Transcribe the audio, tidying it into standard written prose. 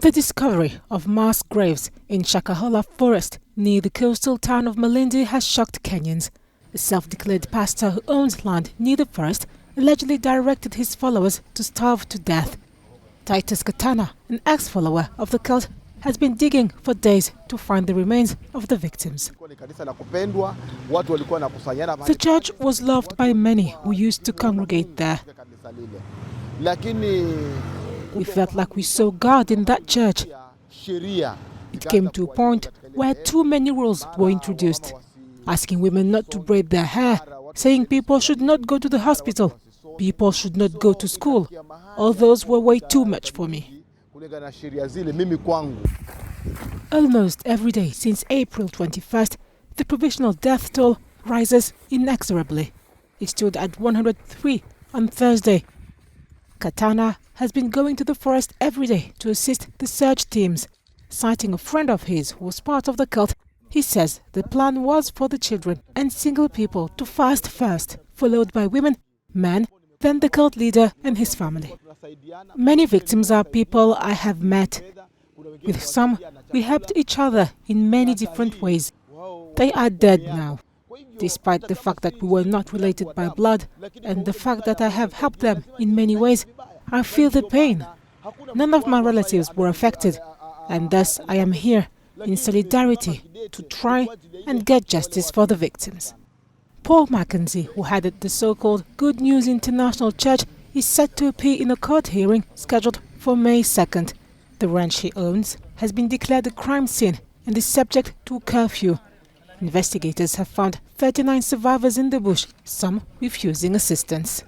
The discovery of mass graves in Shakahola Forest near the coastal town of Malindi has shocked Kenyans. A self-declared pastor who owns land near the forest allegedly directed his followers to starve to death. Titus Katana, an ex-follower of the cult, has been digging for days to find the remains of the victims. The church was loved by many who used to congregate there. We felt like we saw God in that church. It came to a point where too many rules were introduced, asking women not to braid their hair, saying people should not go to the hospital, people should not go to school. All those were way too much for me. Almost every day since April 21st, the provisional death toll rises inexorably. It stood at 103 on Thursday. Katana has been going to the forest every day to assist the search teams. Citing a friend of his who was part of the cult, he says the plan was for the children and single people to fast first, followed by women, men, then the cult leader and his family. Many victims are people I have met. With some, we helped each other in many different ways. They are dead now. Despite the fact that we were not related by blood and the fact that I have helped them in many ways, I feel the pain. None of my relatives were affected, and thus I am here in solidarity to try and get justice for the victims. Paul Mackenzie, who headed the so-called Good News International Church, is set to appear in a court hearing scheduled for May 2nd. The ranch he owns has been declared a crime scene and is subject to a curfew. Investigators have found 39 survivors in the bush, some refusing assistance.